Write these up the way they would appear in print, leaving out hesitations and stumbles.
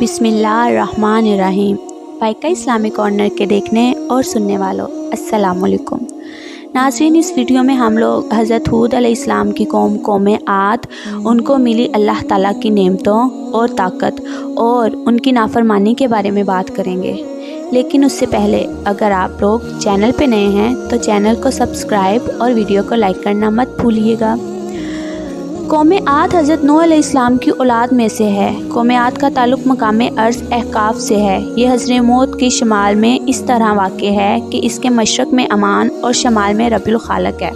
बिस्मिल्लाहिर्रहमानिर्रहीम। वाइका Islamic corner के देखने और सुनने वालों अस्सलाम वालेकुम। नाज़रीन, इस वीडियो में हम लोग हज़रत हूद अलैहिस्सलाम की कौम आद, उनको मिली अल्लाह ताला की नेमतों और ताकत और उनकी नाफरमानी के बारे में बात करेंगे। लेकिन उससे पहले अगर आप लोग चैनल पे नए हैं तो चैनल को सब्सक्राइब और वीडियो को लाइक करना मत भूलिएगा। कौम आद हज़रत नूह अलैहिस्सलाम की औलाद में से है। कौम आद का ताल्लुक़ मकाम अर्ज़ अहकाफ़ से है। ये हज़रमौत के शुमाल में इस तरह वाक़ है कि इसके मशरक़ में अमान और शमाल में रबीउल खालक है।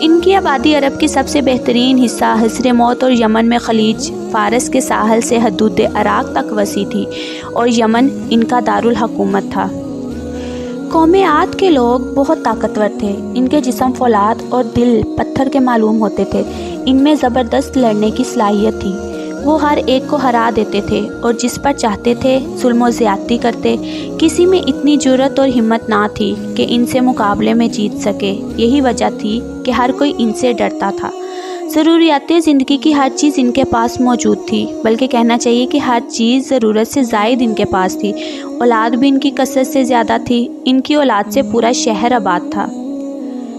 इनकी आबादी अरब की सबसे बेहतरीन हिस्सा हज़रमौत और यमन में खलीज फ़ारस के साहल से हदूद इराक़ तक वसी थी और यमन इनका दारुल हुकूमत था। कौम आद के लोग बहुत ताकतवर थे। इनके जिस्म फौलाद और दिल पत्थर के मालूम होते थे। इनमें ज़बरदस्त लड़ने की सलाहियत थी। वो हर एक को हरा देते थे और जिस पर चाहते थे जुल्म और ज़्यादती करते। किसी में इतनी जुर्रत और हिम्मत ना थी कि इनसे मुकाबले में जीत सके। यही वजह थी कि हर कोई इनसे डरता था। ज़रूरियात ज़िंदगी की हर चीज़ इनके पास मौजूद थी, बल्कि कहना चाहिए कि हर चीज़ ज़रूरत से ज़ायद इनके पास थी। औलाद भी इनकी कसरत से ज़्यादा थी। इनकी औलाद से पूरा शहर आबाद था।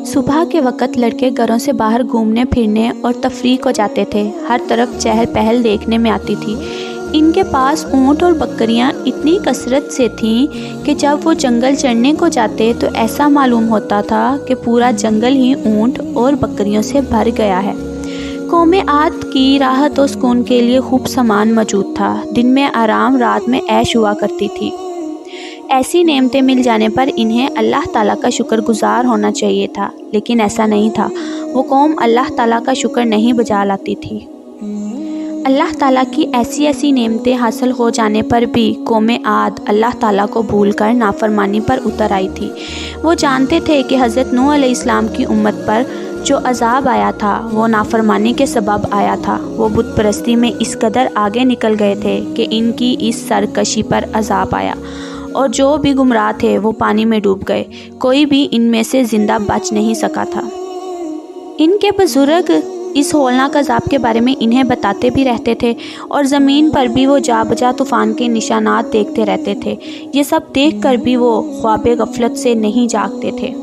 सुबह के वक़्त लड़के घरों से बाहर घूमने फिरने और तफरीह को जाते थे। हर तरफ चहल पहल देखने में आती थी। इनके पास ऊँट और बकरियाँ इतनी कसरत से थीं कि जब वो जंगल चरने को जाते तो ऐसा मालूम होता था कि पूरा जंगल ही ऊँट और बकरियों से भर गया है। कौम आद की राहत और सुकून के लिए खूब सामान मौजूद था। दिन में आराम, रात में ऐश हुआ करती थी। ऐसी नेमतें मिल जाने पर इन्हें अल्लाह ताला का शुक्रगुजार होना चाहिए था, लेकिन ऐसा नहीं था। वो कौम अल्लाह ताला का शुक्र नहीं बजा लाती थी। अल्लाह ताला की ऐसी नेमतें हासिल हो जाने पर भी कौम आद अल्लाह ताला को भूलकर नाफरमानी पर उतर आई थी। वो जानते थे कि हज़रत नूह अलैहिस्सलाम की उम्मत पर जो अज़ाब आया था वो नाफरमानी के सबब आया था। वो बुत परस्ती में इस कदर आगे निकल गए थे कि इनकी इस सरकशी पर अज़ाब आया और जो भी गुमराह थे वो पानी में डूब गए। कोई भी इनमें से ज़िंदा बच नहीं सका था। इनके बुज़ुर्ग इस होलनाक अज़ाब के बारे में इन्हें बताते भी रहते थे और ज़मीन पर भी वो जा बजा तूफ़ान के निशानात देखते रहते थे। ये सब देख कर भी वो ख्वाब गफलत से नहीं जागते थे।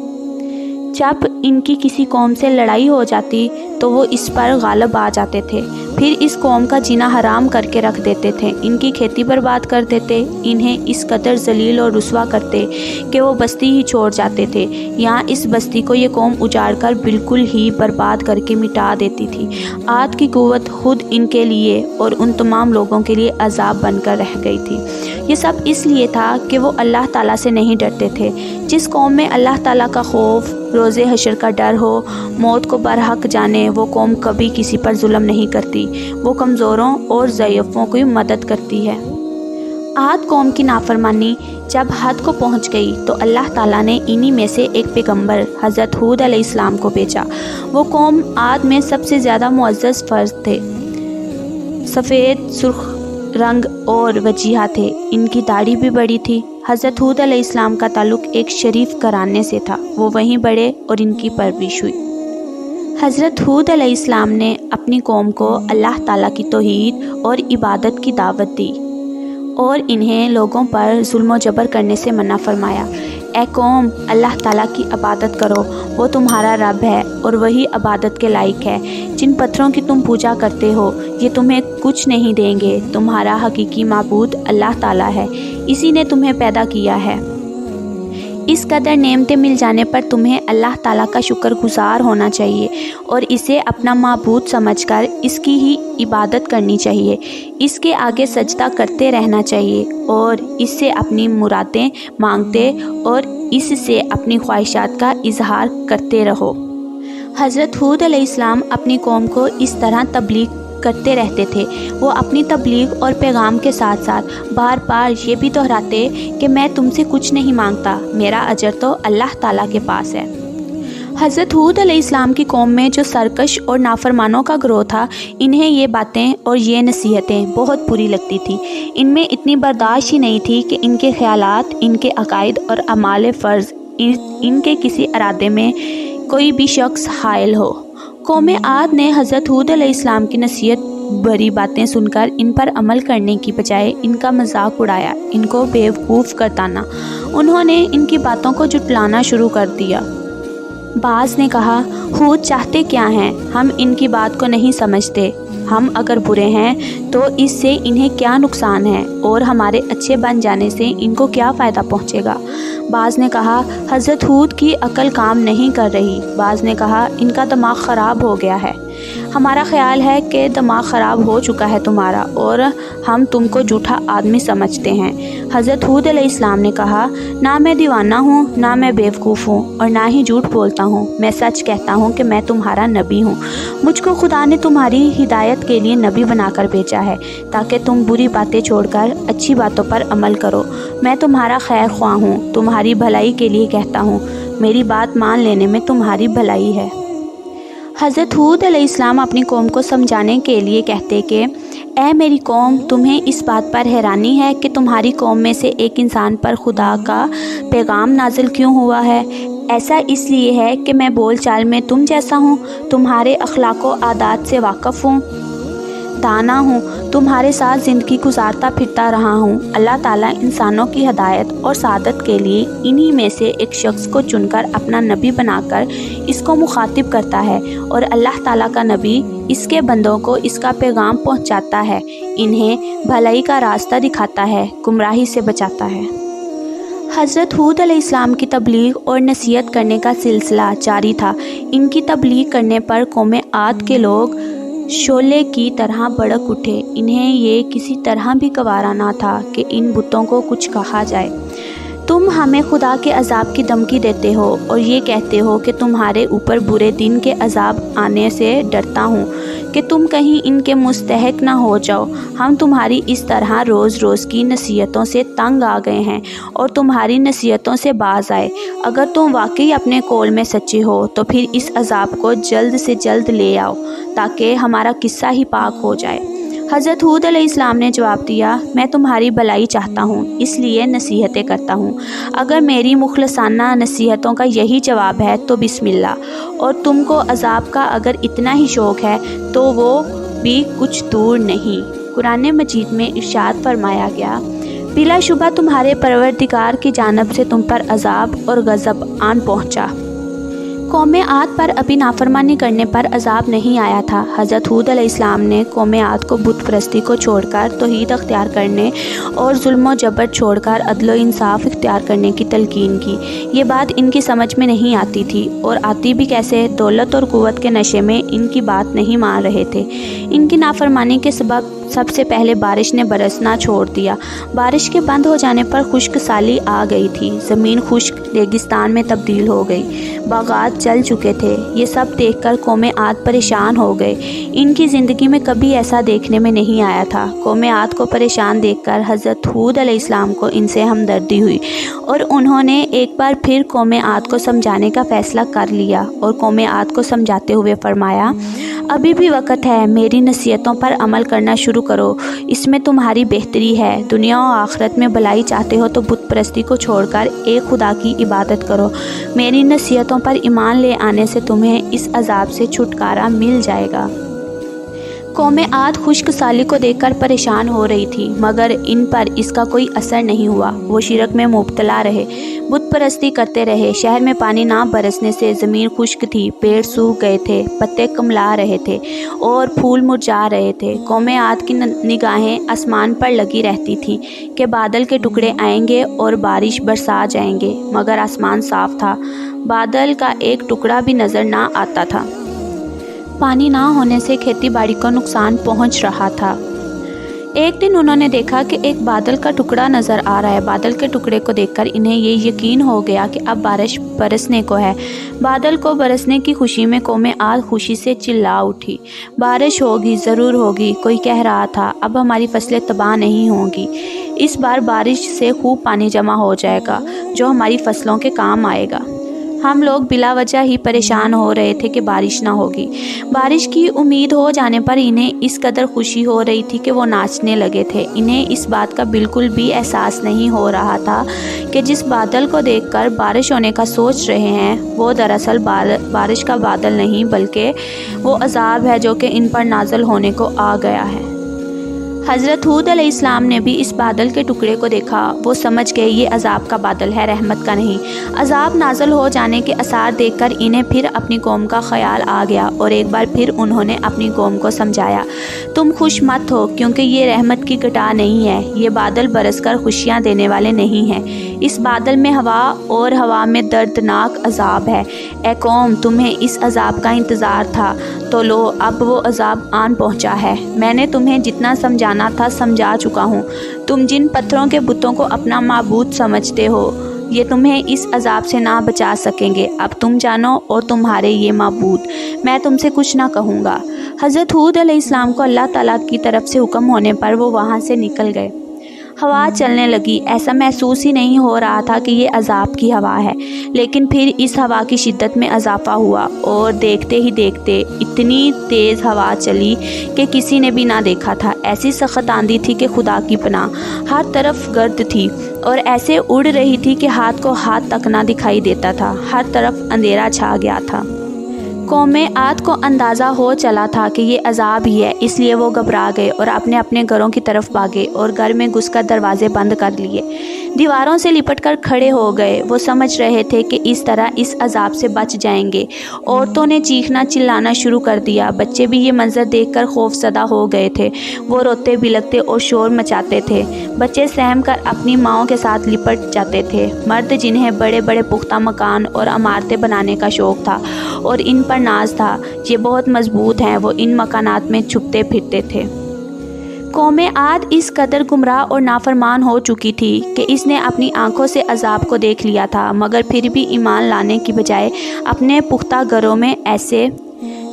जब इनकी किसी कौम से लड़ाई हो जाती तो वो इस पर गालिब आ जाते थे। फिर इस कौम का जीना हराम करके रख देते थे। इनकी खेती बर्बाद कर देते। इन्हें इस कदर जलील और रुस्वा करते कि वो बस्ती ही छोड़ जाते थे। यहाँ इस बस्ती को ये कौम उजाड़ कर बिल्कुल ही बर्बाद करके मिटा देती थी। आद की कुव्वत खुद इनके लिए और उन तमाम लोगों के लिए अजाब बनकर रह गई थी। ये सब इसलिए था कि वो अल्लाह ताला से नहीं डरते थे। जिस कौम में अल्लाह ताला का खौफ, रोज़े हशर का डर हो, मौत को बरहक जाने, वो कौम कभी किसी पर जुल्म नहीं करती। वो कमज़ोरों और ज़ईफ़ों की मदद करती है। आद कौम की नाफरमानी जब हद को पहुंच गई तो अल्लाह ताला ने इन्हीं में से एक पैगंबर हज़रत हूद अलैहिस्सलाम को भेजा। वो कौम आद में सबसे ज़्यादा मुअज़्ज़ज़ फ़र्द थे। सफ़ेद सुर्ख रंग और वजीहा थे। इनकी दाढ़ी भी बड़ी थी। हज़रत हूद अलैहिस्सलाम का ताल्लुक़ एक शरीफ घराने से था। वो वहीं बड़े और इनकी परवरिश हुई। हज़रत हूद अलैहिस्सलाम ने अपनी कौम को अल्लाह ताला की तौहीद और इबादत की दावत दी और इन्हें लोगों पर जुल्म जबर करने से मना फरमाया। ए कौम, अल्लाह ताला की इबादत करो, वो तुम्हारा रब है और वही इबादत के लायक है। जिन पत्थरों की तुम पूजा करते हो ये तुम्हें कुछ नहीं देंगे। तुम्हारा हकीकी माबूद अल्लाह ताला है, इसी ने तुम्हें पैदा किया है। इस कदर नेमतें मिल जाने पर तुम्हें अल्लाह ताला का शुक्रगुजार होना चाहिए और इसे अपना माबूद समझकर इसकी ही इबादत करनी चाहिए। इसके आगे सजदा करते रहना चाहिए और इससे अपनी मुरादें मांगते और इससे अपनी ख्वाहिशात का इजहार करते रहो। हज़रत हूद अलैहिस्सलाम अपनी कौम को इस तरह तबलीग करते रहते थे। वो अपनी तबलीग और पैगाम के साथ साथ बार बार ये भी दोहराते कि मैं तुमसे कुछ नहीं मांगता, मेरा अजर तो अल्लाह ताला के पास है। हज़रत हूद अलैहिस्सलाम की कौम में जो सरकश और नाफरमानों का गिरोह था, इन्हें ये बातें और ये नसीहतें बहुत बुरी लगती थी। इनमें इतनी बर्दाश्त ही नहीं थी कि इनके ख्यालात, इनके अकायद और अमाल फ़र्ज़, इनके किसी इरादे में कोई भी शख्स हायल हो। कौम आद ने हज़रत हूद अलैहिस्सलाम की नसीहत बुरी बातें सुनकर इन पर अमल करने की बजाय इनका मजाक उड़ाया, इनको बेवकूफ़ करताना उन्होंने इनकी बातों को जुटलाना शुरू कर दिया। बाज़ ने कहा, हूद चाहते क्या हैं, हम इनकी बात को नहीं समझते। हम अगर बुरे हैं तो इससे इन्हें क्या नुकसान है और हमारे अच्छे बन जाने से इनको क्या फ़ायदा पहुँचेगा। बाज़ ने कहा, हज़रत हूद की अकल काम नहीं कर रही। बाज़ ने कहा, इनका दिमाग ख़राब हो गया है। हमारा ख़्याल है कि दिमाग ख़राब हो चुका है तुम्हारा और हम तुमको झूठा आदमी समझते हैं। हज़रत हूद अलैहिस्सलाम ने कहा, ना मैं दीवाना हूँ, ना मैं बेवकूफ़ हूँ और ना ही झूठ बोलता हूँ। मैं सच कहता हूँ कि मैं तुम्हारा नबी हूँ। मुझको खुदा ने तुम्हारी हिदायत के लिए नबी बनाकर भेजा है ताकि तुम बुरी बातें छोड़कर अच्छी बातों पर अमल करो। मैं तुम्हारा खैर ख्वाह हूँ, तुम्हारी भलाई के लिए कहता हूँ। मेरी बात मान लेने में तुम्हारी भलाई है। हज़रत हूद अलैहिस्सलाम अपनी कौम को समझाने के लिए कहते कि ऐ मेरी कौम, तुम्हें इस बात पर हैरानी है कि तुम्हारी कौम में से एक इंसान पर खुदा का पैगाम नाजिल क्यों हुआ है। ऐसा इसलिए है कि मैं बोल चाल में तुम जैसा हूँ, तुम्हारे अखलाक व आदात से वाक़फ़ हूँ, दाना हूँ, तुम्हारे साथ ज़िंदगी गुजारता फिरता रहा हूँ। अल्लाह ताला इंसानों की हदायत और सादत के लिए इन्हीं में से एक शख्स को चुनकर अपना नबी बनाकर इसको मुखातिब करता है और अल्लाह ताला का नबी इसके बंदों को इसका पैगाम पहुँचाता है, इन्हें भलाई का रास्ता दिखाता है, गुमराही से बचाता है। हज़रत हूद अलैहिस्सलाम की तबलीग और नसीहत करने का सिलसिला जारी था। इनकी तबलीग करने पर कौम आद के लोग शोले की तरह भड़क उठे। इन्हें ये किसी तरह भी गवारा ना था कि इन बुतों को कुछ कहा जाए। तुम हमें खुदा के अजाब की धमकी देते हो और ये कहते हो कि तुम्हारे ऊपर बुरे दिन के अजाब आने से डरता हूँ कि तुम कहीं इनके मुस्तहक ना हो जाओ। हम तुम्हारी इस तरह रोज़ रोज़ की नसीहतों से तंग आ गए हैं और तुम्हारी नसीहतों से बाज आए। अगर तुम वाकई अपने कौल में सच्चे हो तो फिर इस अजाब को जल्द से जल्द ले आओ ताकि हमारा किस्सा ही पाक हो जाए। हज़रत हूद अलैहिस्सलाम ने जवाब दिया, मैं तुम्हारी भलाई चाहता हूँ इसलिए नसीहतें करता हूँ। अगर मेरी मुखलसाना नसीहतों का यही जवाब है तो बिस्मिल्लाह, और तुमको अजाब का अगर इतना ही शौक़ है तो वो भी कुछ दूर नहीं। कुरान मजीद में इरशाद फरमाया गया, बिलाशुबा तुम्हारे परवरदिगार की जानिब से तुम पर अजाब और गज़ब आन पहुँचा। कौम आद पर अभी नाफरमानी करने पर अजाब नहीं आया था। हज़रत हूद अलैहिस्सलाम ने कौम आद को बुत परस्ती को छोड़कर तौहीद अख्तियार करने और जुल्म व जबर छोड़कर अदल व इंसाफ इख्तियार करने की तलकीन की। ये बात इनकी समझ में नहीं आती थी और आती भी कैसे। दौलत और क़ुव्वत के नशे में इनकी बात नहीं मान रहे थे। इनकी नाफरमानी के सबब सबसे पहले बारिश ने बरसना छोड़ दिया। बारिश के बंद हो जाने पर खुश्क साली आ गई थी। ज़मीन खुश्क रेगिस्तान में तब्दील हो गई। बागात जल चुके थे। ये सब देखकर कौम आद परेशान हो गए। इनकी ज़िंदगी में कभी ऐसा देखने में नहीं आया था। कौम आद को परेशान देखकर हज़रत हूद अलैहिस्सलाम को इनसे हमदर्दी हुई और उन्होंने एक बार फिर कौम आद को समझाने का फ़ैसला कर लिया और कौम आद को समझाते हुए फरमाया, अभी भी वक़्त है, मेरी नसीहतों पर अमल करना शुरू करो, इसमें तुम्हारी बेहतरी है। दुनिया और आखिरत में भलाई चाहते हो तो बुत परस्ती को छोड़कर एक खुदा की इबादत करो। मेरी नसीहतों पर ईमान ले आने से तुम्हें इस अजाब से छुटकारा मिल जाएगा। कौम आद खुश्क साली को देखकर परेशान हो रही थी मगर इन पर इसका कोई असर नहीं हुआ। वो शिरक में मुब्तला रहे, बुत परस्ती करते रहे। शहर में पानी ना बरसने से ज़मीन खुश्क थी, पेड़ सूख गए थे, पत्ते कमला रहे थे और फूल मुरझा रहे थे। कौम आद की निगाहें आसमान पर लगी रहती थीं कि बादल के टुकड़े आएंगे और बारिश बरसा जाएंगे, मगर आसमान साफ था, बादल का एक टुकड़ा भी नज़र ना आता था। पानी ना होने से खेती बाड़ी को नुकसान पहुंच रहा था। एक दिन उन्होंने देखा कि एक बादल का टुकड़ा नज़र आ रहा है। बादल के टुकड़े को देखकर इन्हें ये यकीन हो गया कि अब बारिश बरसने को है। बादल को बरसने की खुशी में कौम आद खुशी से चिल्ला उठी, बारिश होगी, ज़रूर होगी। कोई कह रहा था, अब हमारी फसलें तबाह नहीं होंगी, इस बार बारिश से खूब पानी जमा हो जाएगा जो हमारी फसलों के काम आएगा। हम लोग बिला वजह ही परेशान हो रहे थे कि बारिश ना होगी। बारिश की उम्मीद हो जाने पर इन्हें इस कदर खुशी हो रही थी कि वो नाचने लगे थे। इन्हें इस बात का बिल्कुल भी एहसास नहीं हो रहा था कि जिस बादल को देखकर बारिश होने का सोच रहे हैं वो दरअसल बारिश का बादल नहीं बल्कि वो अजाब है जो कि इन पर नाज़िल होने को आ गया है। हज़रत हूद अलैहिस्सलाम ने भी इस बादल के टुकड़े को देखा। वो समझ गए ये अजाब का बादल है, रहमत का नहीं। अजाब नाज़िल हो जाने के आसार देखकर इन्हें फिर अपनी कौम का ख्याल आ गया और एक बार फिर उन्होंने अपनी कौम को समझाया, तुम खुश मत हो क्योंकि ये रहमत की घटा नहीं है। ये बादल बरसकर खुशियाँ देने वाले नहीं हैं। इस बादल में हवा और हवा में दर्दनाक अजाब है। ए कौम, तुम्हें इस अजाब का इंतज़ार था तो लो अब वो अजाब आन पहुँचा है। मैंने तुम्हें जितना समझाना था समझा चुका हूँ। तुम जिन पत्थरों के बुतों को अपना माबूद समझते हो ये तुम्हें इस अजाब से ना बचा सकेंगे। अब तुम जानो और तुम्हारे ये माबूद, मैं तुमसे कुछ ना कहूँगा। हज़रत हूद अलैहिस्सलाम को अल्लाह ताला की तरफ से हुक्म होने पर वो वहाँ से निकल गए। हवा चलने लगी। ऐसा महसूस ही नहीं हो रहा था कि ये अजाब की हवा है, लेकिन फिर इस हवा की शिद्दत में इजाफा हुआ और देखते ही देखते इतनी तेज़ हवा चली कि किसी ने भी ना देखा था। ऐसी सख्त आंधी थी कि खुदा की पनाह, हर तरफ गर्द थी और ऐसे उड़ रही थी कि हाथ को हाथ तक ना दिखाई देता था। हर तरफ अंधेरा छा गया था। कौमे आद को अंदाज़ा हो चला था कि ये अजाब ही है, इसलिए वो घबरा गए और अपने अपने घरों की तरफ भागे और घर में घुसकर दरवाजे बंद कर लिए। दीवारों से लिपटकर खड़े हो गए। वो समझ रहे थे कि इस तरह इस अजाब से बच जाएंगे। औरतों ने चीखना चिल्लाना शुरू कर दिया। बच्चे भी ये मंजर देखकर खौफज़दा हो गए थे। वो रोते बिलखते और शोर मचाते थे। बच्चे सहम कर अपनी माँओं के साथ लिपट जाते थे। मर्द जिन्हें बड़े बड़े पुख्ता मकान और इमारतें बनाने का शौक़ था और इन पर नाज था, ये बहुत मजबूत हैं, वो इन मकानात में छुपते फिरते थे। कौमे आद इस कदर गुमराह और नाफरमान हो चुकी थी कि इसने अपनी आंखों से अजाब को देख लिया था, मगर फिर भी ईमान लाने की बजाय अपने पुख्ता घरों में ऐसे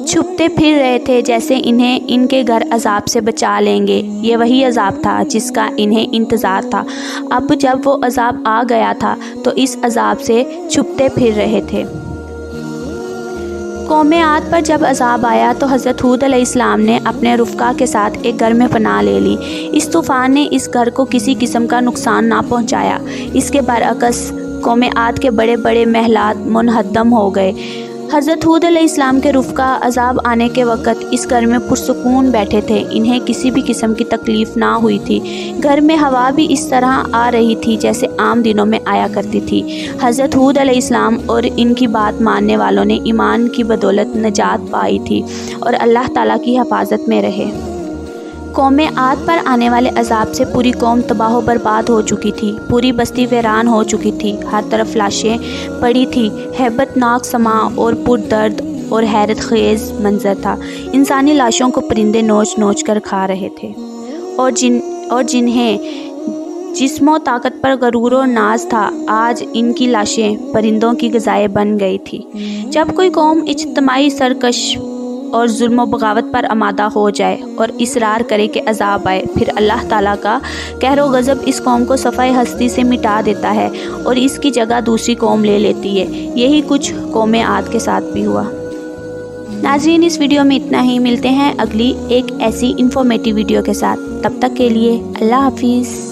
छुपते फिर रहे थे जैसे इन्हें इनके घर अजाब से बचा लेंगे। ये वही अजाब था जिसका इन्हें इंतज़ार था। अब जब वो अजाब आ गया था तो इस अजाब से छुपते फिर रहे थे। कौमे आद पर जब अजाब आया तो हज़रत हूद अलैहिस्सलाम ने अपने रुफ़का के साथ एक घर में पनाह ले ली। इस तूफ़ान ने इस घर को किसी किस्म का नुकसान ना पहुंचाया। इसके बरअक्स कौमे आद के बड़े बड़े महलात मुनहद्दम हो गए। हज़रत हूद अलैहिस्सलाम के रुफ़का अजाब आने के वक़्त इस घर में पुरसुकून बैठे थे। इन्हें किसी भी किस्म की तकलीफ़ ना हुई थी। घर में हवा भी इस तरह आ रही थी जैसे आम दिनों में आया करती थी। हज़रत हूद अलैहिस्सलाम और इनकी बात मानने वालों ने ईमान की बदौलत निजात पाई थी और अल्लाह ताला की हिफाजत में रहे। कौमे आद पर आने वाले अजाब से पूरी कौम तबाह व बर्बाद हो चुकी थी। पूरी बस्ती वीरान हो चुकी थी। हर तरफ लाशें पड़ी थी। हैबतनाक समा और पुरदर्द और हैरत खेज़ मंजर था। इंसानी लाशों को परिंदे नोच नोच कर खा रहे थे और जिन्हें जिस्मो ताकत पर गरूर और नाज था, आज इनकी लाशें परिंदों की ग़िज़ाएँ बन गई थी। जब कोई कौम इज्तिमाई सरकश और जुल्म बगावत पर आमादा हो जाए और इसरार करे कि अजाब आए, फिर अल्लाह ताला का कहर व गज़ब इस कौम को सफ़ाए हस्ती से मिटा देता है और इसकी जगह दूसरी कौम ले लेती है। यही कुछ कौमे आद के साथ भी हुआ। नाज़रीन, इस वीडियो में इतना ही। मिलते हैं अगली एक ऐसी इन्फॉर्मेटिव वीडियो के साथ। तब तक के लिए अल्लाह हाफिज़।